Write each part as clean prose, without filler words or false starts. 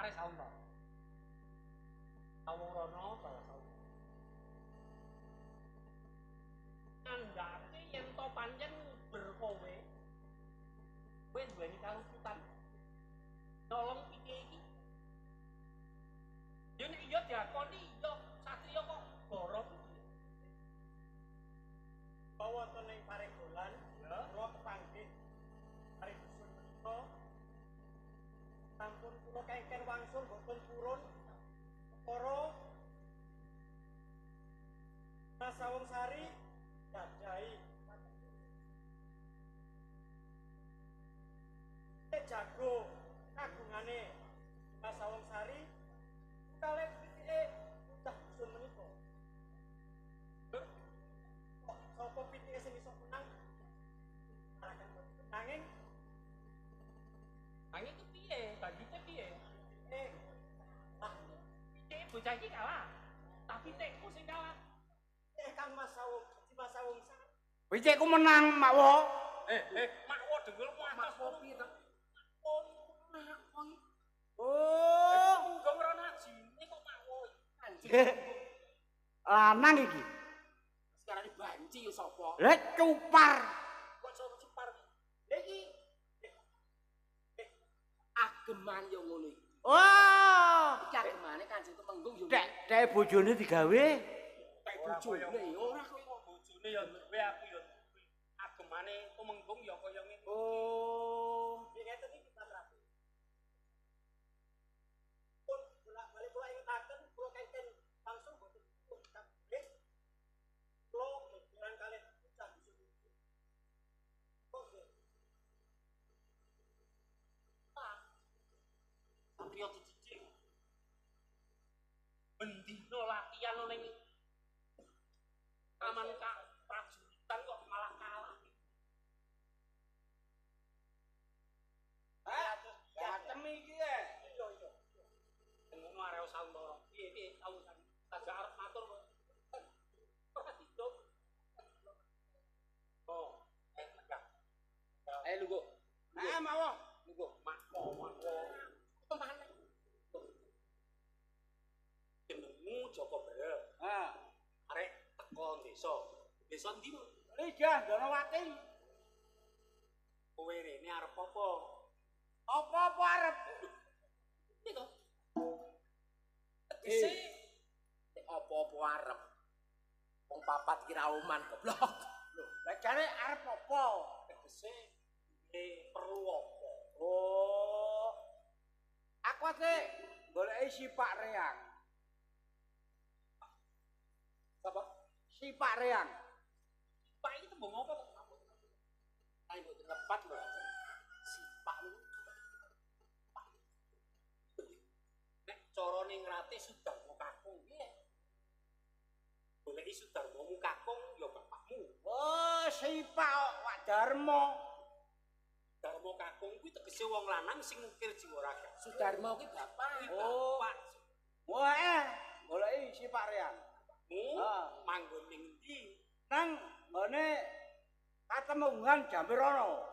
Are saunta. Awurana balas saunta. Andhate yen to pancen berkowe. Kowe duweni karuputan. Nolong piye iki? Yo nek iya diakoni yo satriya kok borong. Bawa to ning Paregolan, ya, kula kepanggih mari dusun menika. Sampun kula kengken wangsul boten purun. Para Mas Sawung Sari gadhahi jago kagungane Mas Sawung Sari kalih pitike udah dusun menika. Kok sapa pitike sing iso menang? Arakan nanging ki piye? Bandite piye? Pitike bocah iki kalah. Tapi tekku sing kalah. Kang Mas Sawung, Mas Sawung Sari. Wicikku menang, Makwo. Makwo dengelmu atas piye to? Oh, Enggak ora najine kok makwo. lanang iki. Sekarang banci ya sapa? Lah cupar. Kok sapa cupar? Lha iki ageman yo ngono iki. Oh, Iki agemane Kanjeng Temenggung yo. dek bojone digawe. Tek bojone ora kowe bojone yo kowe aku yo agemane Temenggung yo kaya ngene. Oh, Ngeten iki Pak Rabi. Pun bolak-balik kula ingetaken kula kengken langsung boten kabeh. Kula berjalan kalih bocah dusun. Oke. Satriya dididik. Bendina latihan ning taman prajuritan kok malah kalah. Gatem iki e. Iya. Ngono arek Sawntara. Piye tau saja arep matur kok. Ora didok. Oh, tegak. Ayo lungguh. Makwo. Lungguh, makwo. Kemana? Jenengmu Joko Barel. Ha. Arek teko desa. Desa ndi? Lidah Donowati. Kowe rene arep apa? Apa-apa arep? Piye to? Tegese apa-apa arep. Wong papat kira oman goblok. Lho, lah jane arep apa? Tegese perlu apa? Oh. Aku ate goleki si Pak Reang. Apa? Si Pak Reang. Pak iki tembung apa kok? Ayo mbok tepat lho. Sipak niku. Nek carane ngrate Sudarmo Kakung piye? Goleki Sudarmo Kakung ya bapakmu. Oh, si Pak Wak Darmo. Darmo Kakung kuwi tegese wong lanang sing ngukir jiwa raga. Sudarmo ki bapak. Oh. Bapak. Wah, goleki si Pak Reang. Manggon ning ndi? Nang ngene Katemunggan Jambirono.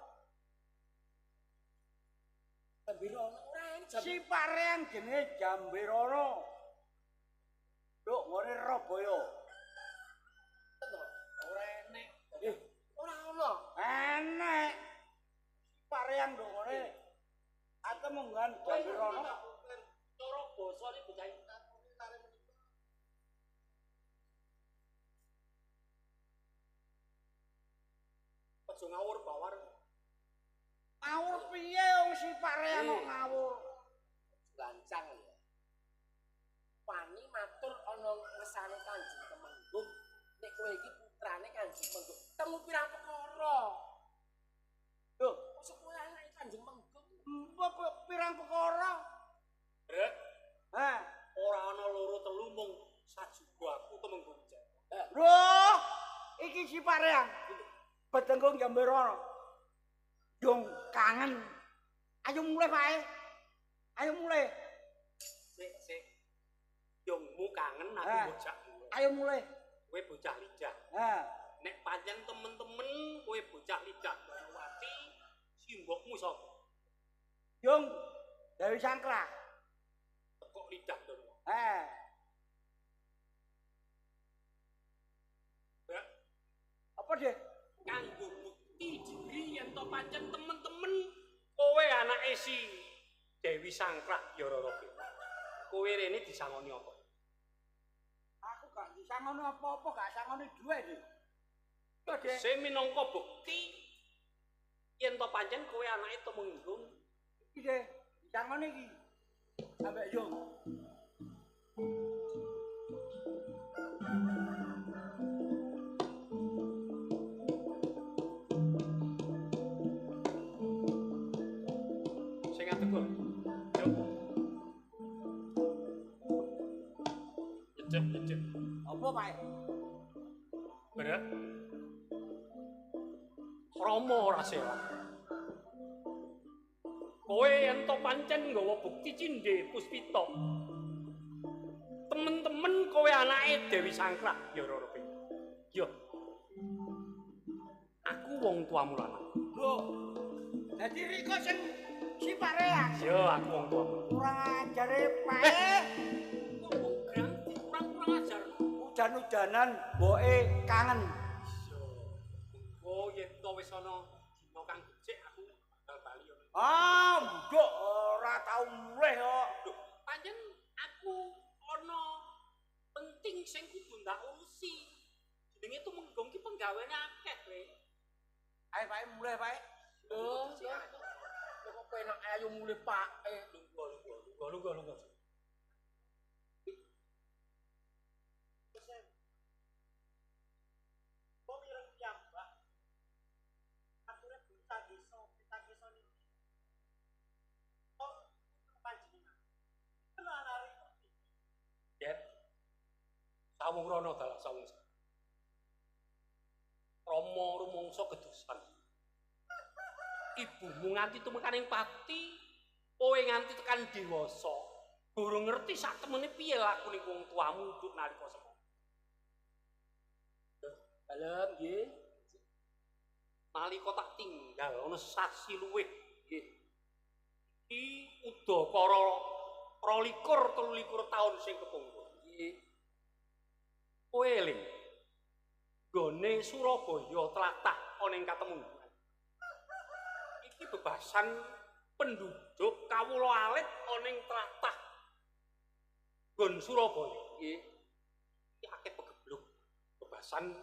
Jambirono ora jam. Si Pak Reang jenenge Jambirono. Lho, ngene Rabaya. Ora enek. Ora ono. Enek. Si Pak Reang lho ngene Katemunggan Jambirono. Cara basa iki bocah aja ngawur bawar. Ngawur piye wong si Pak Reang kok ngawur? Lancang ya. Wani matur ana ngersane Kanjeng Temenggung. Nek kowe iki putrane Kanjeng Temenggung. Temu pirang perkara. Lho, Mosok kowe anake Kanjeng Temenggung. pirang perkara? Brek, Hah? ora ana loro telu mung sajuga aku Temenggung Jawa. Loh, iki si Pak Reang. Bedenggung Jambirono. Dong kangen. Ayo mulai Pak. Ayo mulai. Sik. Yongmu kangen aku bocah. Ayo mulai. Kowe bocah lidah. Ha. Nek pancen temen-temen kowe bocah lidah Donowati, simbokmu sapa? Yung Dewi Sangkla. lidah Ndoro. Ya, Apa deh? kanggo bukti diri yen to pancen temen-temen kowe anake si Dewi Sangkrak ya Roro. Kowe rene disangoni apa? Aku gak disangoni apa-apa, gak sangoni duwe deh. Kok deh? Saya minangka bukti yen to pancen kowe anake Temenggung. Iki deh, disangoni iki. Sampai yo. Sing ngadeg. Yuk. Apa Pak? Berat. Rama ora sewa. Kowe ento pancen nggawa bukti cindhe Puspita. Temen-temen kowe anake Dewi Sangkrak ya Roro. Yo. Aku wong tuamu lanang. Lho. Dadi Riko sing sifat reang. Yo, aku wong tuamu. Kurang ajare Pak. Kurang ajar. Udan-udanan mboke kangen. Oh, yen to wis ana dina kang becik aku bakal bali yo. Nduk ora tau mulih kok. Pancen aku ana penting sing kudu ndak urusi. Jenenge Temenggung ki penggaweane akeh, Bre. Ayo Pak mulih Pak. Lho, kok penak ayo mulih Pak. Lungguh. Yen sawurana dalak sawungsa. Rama rumangsa gedosan. Ibumu nganti tumekaning pati, kowe nganti tekan dewasa. Durung ngerti sak temene piye lakune wong tuamu nduk nalika semono. Dalem nggih. Nalika tak tinggal ana sasi luwih nggih. Iki udakara 23 taun sing kepungkur. Nggih. Kowe eling. Gone Surabaya tlatah ana ing Katemunggungan. Iki bebasan penduduk kawula alit ana ing tlatah Gon Surabaya. Nggih. Iki akeh pegebluk. Bebasan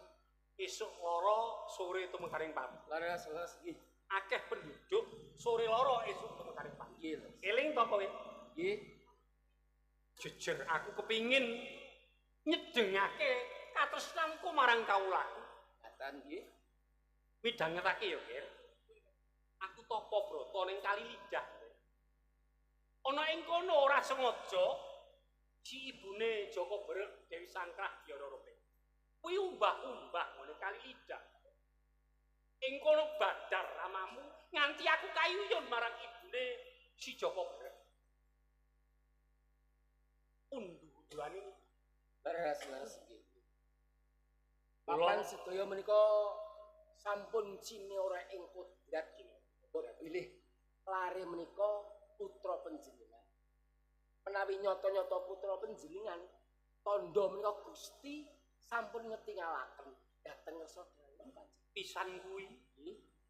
esuk lara sore tumekaring pati. Laras nggih. Akeh penduduk sore lara esuk tumekaring pati. Nggih. Eling to kowe? Nggih. Jujur aku kepingin nyedengake katresnanku marang kawulaku. Atan nggih. Midhangetake ya, Kir. Aku tapa brata ning Kali Lidah. Ana ing kono ora sengaja si ibune Joko Berek Dewi Sangkrah ya Roro. Kuwi umbah-umbah ngene Kali Lidah. Ing kono badar ramamu nganti aku kayuyun marang ibune si Joko Berek. Undu-unduane Laras nggih. Papan sedaya menika sampun cine ora ing kodrat bilih lare menika putra panjenengan. Menawi nyata-nyata putra panjenengan, tandha menika Gusti sampun ngetingalaken dhateng ngersa dalem panjenengan. pisan kuwi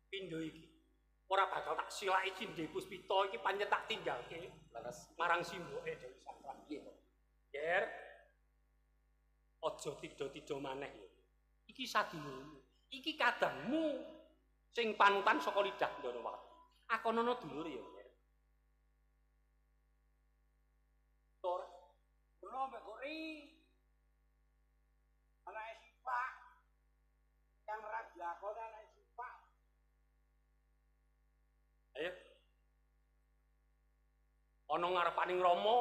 pindho iki ora bakal tak silaki Cindhe Puspita iki pancen tak tinggalke Laras marang simboke Dewi Sangkrak. nggih. Yer aja tida-tida maneh ya. Iki sadulurmu. Iki kadangmu sing panutan saka lidah Ndorowati. Akonana dulur ya, Yer. Tor, Kulo mbek Gori. Anake Sipak. Yang ora dilakoni anake Sipak. ayo. Ana ngarepaning Rama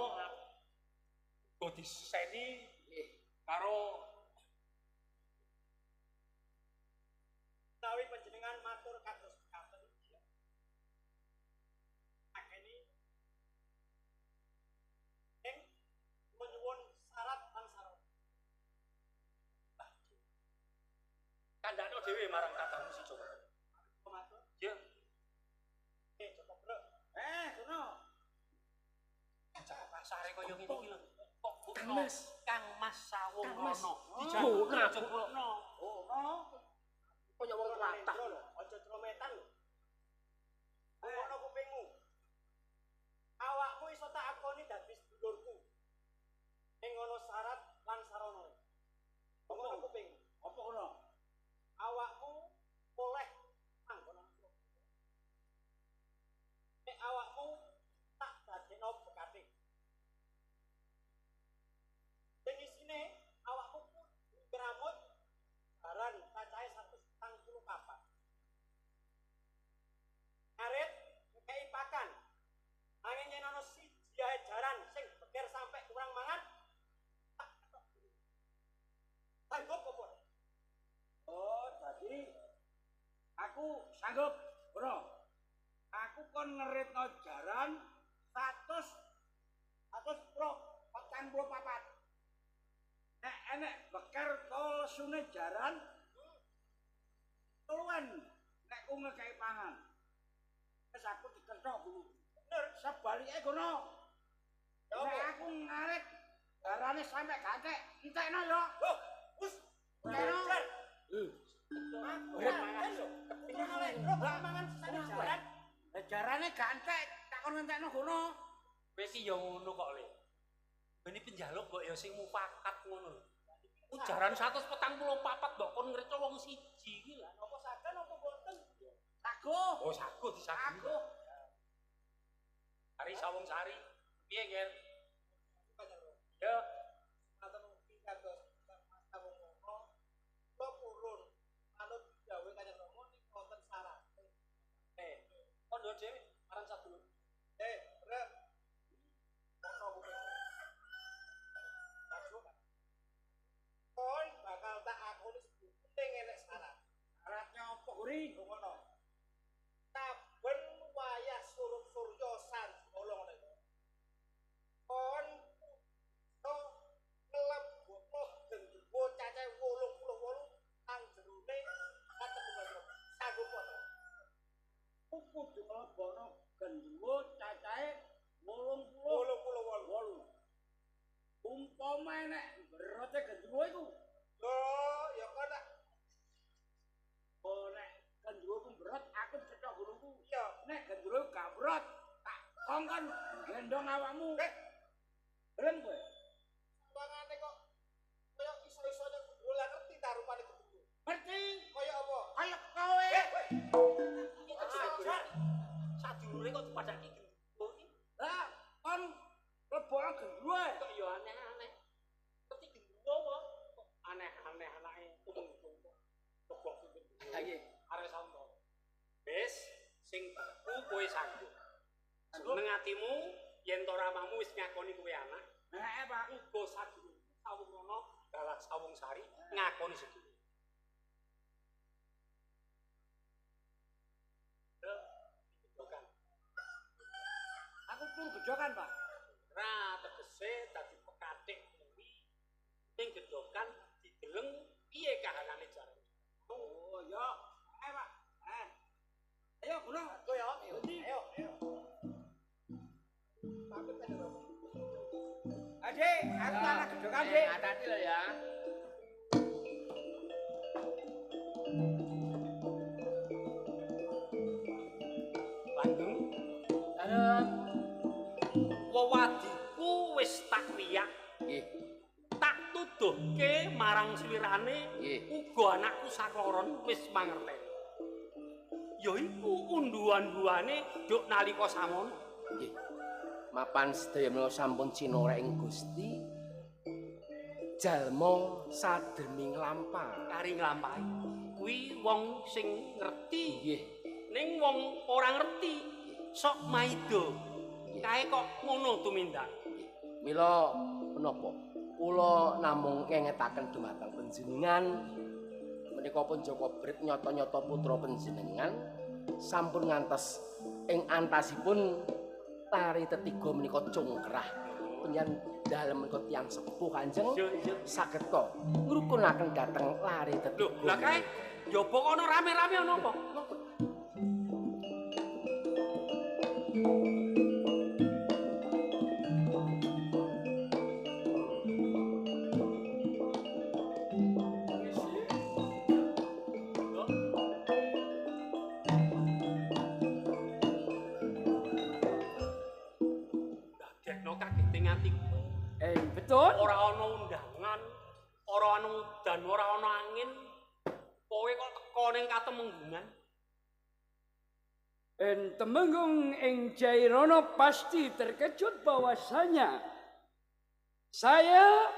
go diseni karo Tawi panjenengan matur kados katen. Akeni ing menyuwun syarat lan saran. kandhakno dhewe marang kadangmu si Joko. Matur. Ya, Joko Brek. Sono. apa kasare kaya ngene iki lho. Kok Kang Mas. Kang Mas Sawung Kang Mas. Rono. Oh, Dijalukno. Kaya wong latah. Aja celometan lho. Ono kupingmu. Awakmu iso tak akoni dadi sedulurku. Ing ono syarat lan sarana. Ono kuping. Apa ngono? Awakmu oleh panggonan. Nek awakmu tak dadekno bekate. Sing isine awakmu ngramut baran cacahe 144. Arit ngekei pakan. Angin yen ana siji ae jaran sing beger sampe kurang mangan. Tak ketok. Sanggup apa? Oh, jadi aku sanggup, Bro. Aku kon ngeritno jaran 144. Nek enek beker kolsune jaran keluwen nek ku ngekei pangan. Wis aku diketok dulu. Bener, sebalike kono. Nek aku ngarit jarane sampe gantek, entekno yo. Loh, wis. Entekno. Urip mangan lho. Kepingan oleh mangan sesane jaran. Lah jarane gantek, tak kon ngentekno kono. Wis iya ngono kok, Le. Bene penjaluk mbok ya sing mufakat ngono lho. Ujaran 144 mbok kon ngreco wong siji iki lho. Apa sagan apa boten? Saguh. Oh, saguh disagih. Saguh. Sari Sawung Sari. Piye, Ger? Ya, Atau mungkin kados Mas Sawung Rono, kula purun manut dawuh Kanjeng Rama niku wonten syarat. kondo dhewe aran sadulur. Bener. Ono kuping. Maju kan. Kon bakal tak akoni penting enek syarat. Syaratnya apa, Guri? Ngono. Saben wayah surup surya sanjala ngono iku. Kon to mlebu gendruwo cacahe 88 nang jerone katunggal. Sanggup apa? Kudu mlebono gendruwo cacahe 88. Umpama enek berote gendruwo iku. Loh, ya kok tak Oh, nek gendruwo ku berot, aku diketok guluku. iya. Nek gendruwo gak berot, tak kongkon gendong awakmu. Gelem kowe? Wangane kok kaya iso-isone kudu lah ngerti ta rupane kudu. Ngerti? Kaya apa? Kaya kowe. Sadulure kok dipadake gendruwo iki. Lah, kon mlebono gendruwo. Kok ya aneh-aneh. Ngerti gendruwo apa? Kok aneh-aneh anake umum-umum. Kok gendruwo. Ha iki. Arek sampo. Wis sing aku kowe sanggup. Neng atimu yen to ramamu wis ngakoni kowe anak, Nek Pak, uga sadulur Sawung Rono dalah Sawung Sari ngakoni sedulur. Gedokan. aku pun gejokan, Pak. Ra tegese dadi pekatik kuwi ning gedokan dideleng piye kahanane jaran. Oh, ya. Pak. Ayo, kuno. Aku ya. Ayo. Pamit Kanjeng Rama. Ade, aku anak gejokan, Dik. Hati-hati lo ya. Langgeng Lanjut. wewadiku wis tak liyak, Nggih. tak tuduhke marang slirane, Nggih. uga anakku sakloron wis mangerteni. Yaiku unduhan-unduhane nduk nalika samono. Nggih. Mapan sedaya menawa sampun cinorek ing Gusti. Jalma sademing lampah. Kari nglampahi kuwi wong sing ngerti, Nggih. ning wong ora ngerti sok maido. Kae kok ngono tumindak. Mila menapa? Kula namung ngengetaken dumateng panjenengan menika pun Joko Brit nyata-nyata putra panjenengan sampun ngantos ing antasipun tari tetiga menika cungkrah. Penyan dalem menika tiyang sepuh Kanjeng saged kok ngrukunaken dhateng lari tetiga. Lho, lah kae njaba kono rame-rame ana apa? ndadekno kageting atiku. Betul. Ora ana undangan, ora ana udan, ora ana angin. Kowe kok teko ning Katemenggungan? Temenggung ing Jairono pasti terkejut bahwasanya saya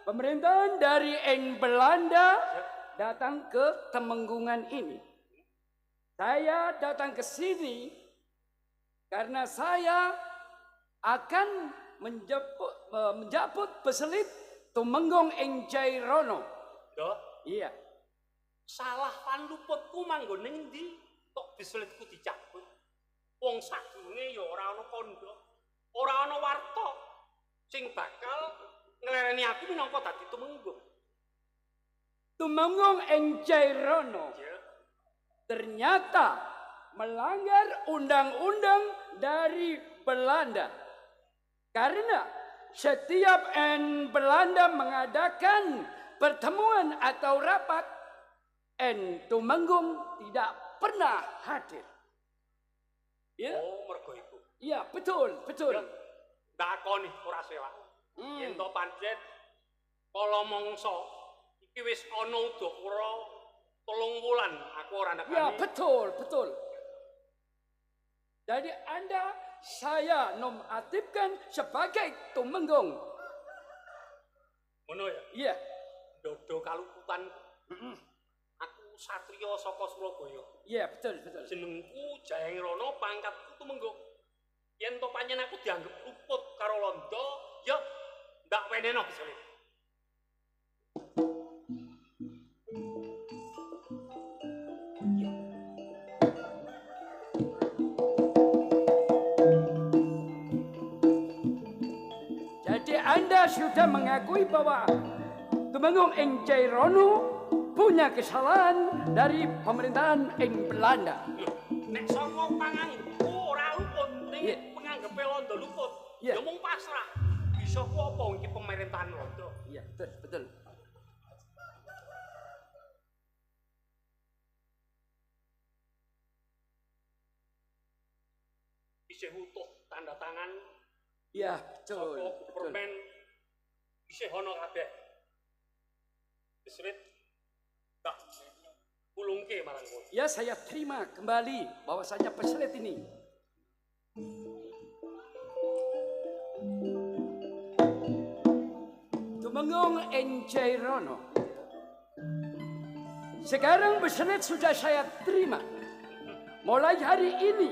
pemerintahan dari Belanda datang ke Temenggungan ini. Saya datang ke sini karena saya akan menjaput peselit Tumenggung ing Jairono. Yo, Iya. salah lan luputku manggon ning ndi? Kok biselitku dicabut? Wong sadurunge ya ora ana kandha, ora ana warta sing bakal nglereni aku minangka dadi tumenggung. Tumenggung ing Jairono Ya, ternyata melanggar undang-undang dari Belanda. Karena setiap Belanda mengadakan pertemuan atau rapat, Tumenggung tidak pernah hadir. Ya, oh mergo iku. ya betul, betul. Ya, takoni ora sewa. Yen to pancen kala mangsa iki wis ana udakara 3 wulan aku ora nekani. Ya, betul, betul. Jadi Anda saya nonaktifkan sebagai Tumenggung. Ngono ya. Iya. Dodo kaluputan. Aku satriya saka Surabaya. Iya, betul, betul. Jenengku Jayangrana, pangkatku Tumenggung. Yen to pancen aku dianggep luput karo Londo, ya ndak weneno biselit. Jadi Anda sudah mengakui bahwa Tumenggung ing Jairono punya kesalahan dari pemerintahan ing Belanda. Nek saka panganggepu ora luput, ning Iya. panganggepe Londo luput. Iya. Ya mung pasrah. Bisa ku apa iki pemerintahan Londo? Iya, betul, betul. Isih utuh tanda tangan Iya, betul, saka betul. Superman isih ana kabeh. Bisrit tak kulungke marang kowe. Ya, saya terima kembali bahwasanya peselit ini. Tumenggung ing Jairono. Sekarang peselit sudah saya terima. Mulai hari ini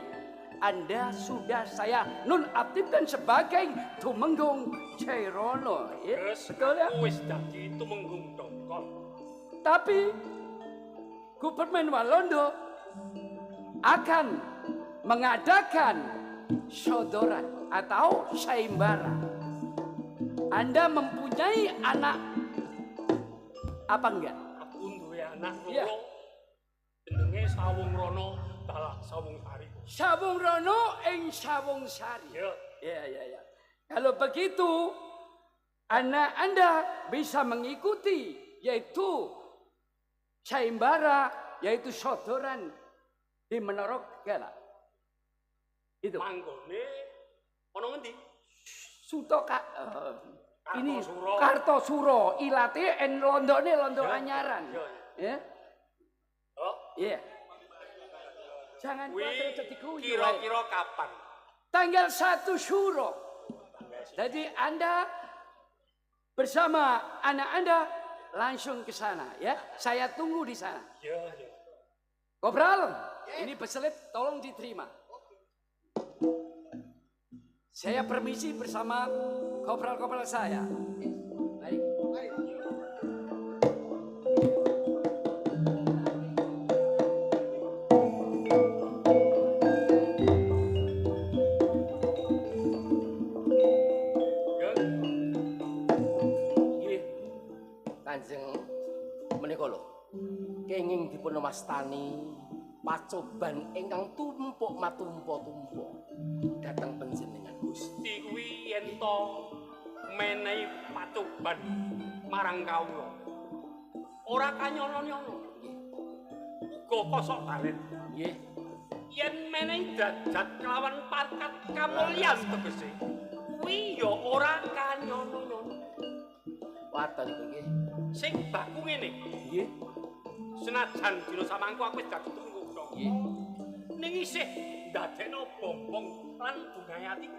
Anda sudah saya nonaktifkan sebagai Tumenggung Jairono. Ya, Terus betul ya? aku wis dadi Tumenggung Dongkol. Tapi Gubernur Walanda akan mengadakan sodoran atau sayembara. Anda mempunyai anak apa enggak? Aku duwe anak Iya. loro. Jenenge Sawung Rono, dalah Sawung Sari. Sawung Rono ing Sawung Sari. Ya, Ya. Kalau begitu, anak Anda bisa mengikuti yaitu sayembara, yaitu sodoran di Menorok Gala. Itu. manggone ana ngendi? Sutoka ini Kartosuro. Kartosuro, ilate londone londo Ya, anyaran. ya, Ya. Oh, Iya. Jangan kuwi kuatir jadi guyu. wae. kira-kira kapan? Tanggal 1 Syuro. Jadi Anda bersama anak Anda langsung ke sana ya. Saya tunggu di sana. Ya. Kopral, ini peselit tolong diterima. Saya permisi bersama kopral-kopral saya. Baik. Ya. Nggih. Kanjeng menika lho. Kenging dipun mastani pacoban ingkang tumpuk matumpa-tumpa dhateng panjenengan Gusti. Kuwi yen to menehi pacoban marang kawula. Ora kanyono-nyono. Uga kosok balen. Nggih. Yen menehi dajat kelawan pangkat kamulyan tegese. Kuwi ya ora kanyono-nyono. Waton iku nggih. Sing baku ngene. Nggih. Senajan dina samangku aku wis dadi tunggu dong. Nggih. Ning isih ndadekno bombong lan bungae atiku.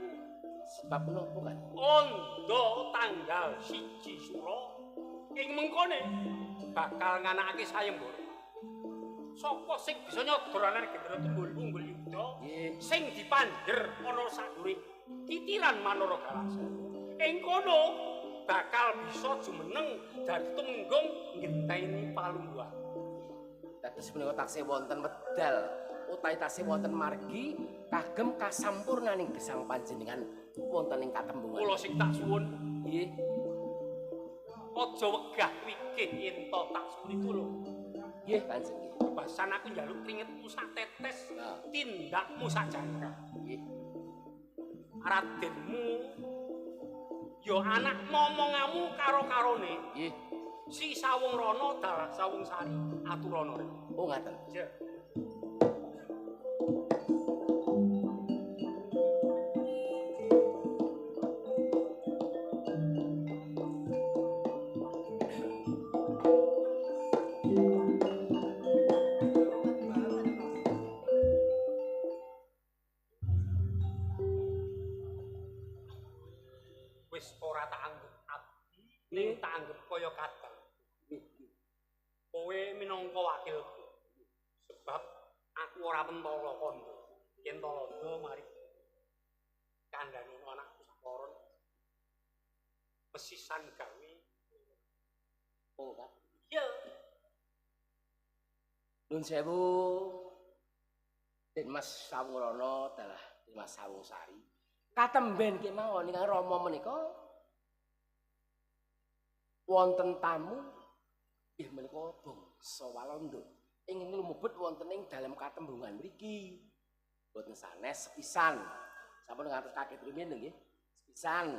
Sebab menapa kan? Ondo tanggal 1 Sura ing mengkone bakal nganakake sayembara. Sapa sing bisa nyodorane gendera tunggul-tunggul yuda sing dipanjer ana sadure titiran Manara Galasa. Ing kono bakal bisa jumeneng dadi tumenggung ngenteni palungguhan. Dados menika taksih wonten wedal utawi taksih wonten margi kagem kasampurnaning gesang panjenengan wonten ing katembungan. Kula sing tak suwun Nggih. aja wegah wikih yen to tak suwun itu lho. Nggih, Kanjeng nggih. Basan aku njaluk keringetmu sak tetes, Nah. tindakmu sak jangka. Nggih. Radenmu ya anak momongamu karo-karone. Nggih. Si Sawung Rana dalah Sawung Sari aturana. Oh ngaten. Ya. Wis ora tak anggap abdi, ning tak anggap kaya kadang. Kowe minangka wakilku. Sebab aku ora mentala kandha. Yen talanda mari kandhane anakku sakoron. Pesisan gawe. Oh, Pak. Ya, Nuwun sewu. Den Mas Sawung Rana dalah Den Mas Sawung Sari. Katemben kemawon ingkang Rama menika wonten tamu inggih menika bangsa Walanda ingin lumebet wonten ing dalem katembungan mriki. Boten sanes sepisan. Sampun ngantos kaget rumiyin nggih. Sepisan.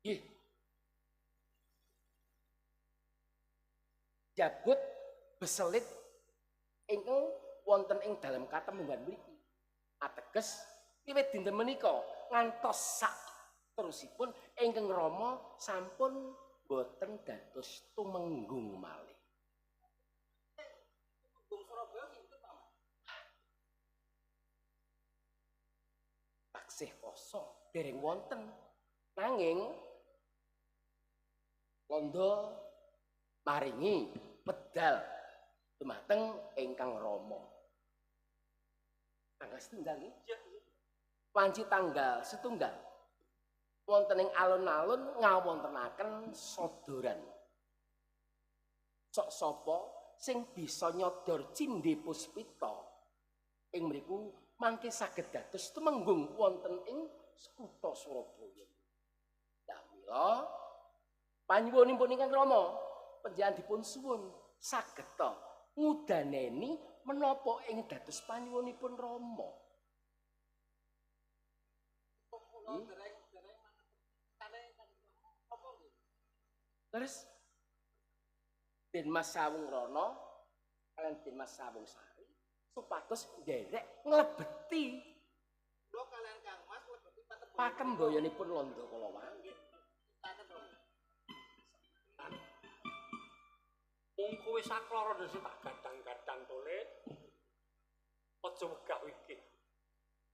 Nggih. Jabut beselit ingkang wonten ing dalem katembungan mriki. Ateges wiwit dinten menika ngantos sak terusipun ingkang Rama sampun boten dados tumenggung malih. Taksih kosong dereng wonten nanging Londo maringi pedal dumateng ingkang Rama. Tanggal setunggal nggih. Wanci tanggal setunggal. Wonten ing alun-alun ngawontenaken sodoran. Sok sapa sing bisa nyodor Cindhe Puspita ing mriku mangke saged dados tumenggung wonten ing kutha Surabaya. Lah mila panyuwunipun ingkang Rama panjenengan dipun suwun saged ta ngudaneni menapa ing dados panyuwunipun Rama. Terus Den Mas Sawung Rana kalian Den Mas Sawung Sari supados nderek nglebeti Kula kalian Kang Mas lebeti pakembayanipun Londo Kalawangi. wong kowe saklara dhewe tak gadang-gadang tole. Aja wegah wikih.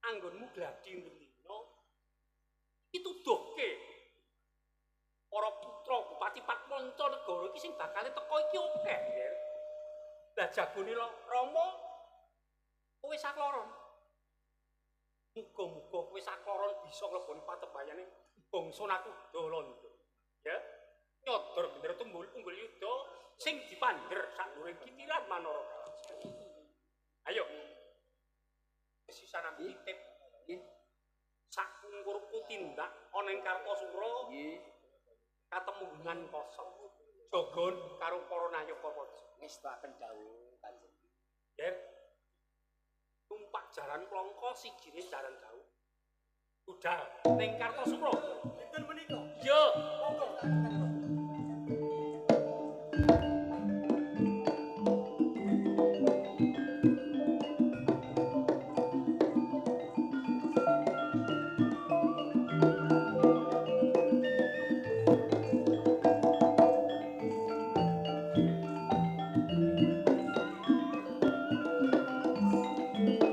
Anggonmu gladi ngendina iki tuduhke para putra Bupati Patmonco negara iki sing bakal teko iki akeh. Lah jagone Rama kowe sakloron. Muga-muga kowe sakloron bisa ngleboni patembayane bangsa Nakuda Londo. Ya. Nyodor gendera tunggul-tunggul yuda sing dipander sadurunge kitiran Manara Galasa. Ayo. Sisan aku titip nggih. Sak kungkurku tindak ana ing Kartosura nggih. Katembungan kosong. Jogon karo para nayaka waja. Ngestakaken dawuh Kanjeng. Yer. Tumpak jaran plongko sijine jaran jauh. Udah ning Kartosura. dinten menika. Yo. Monggo tak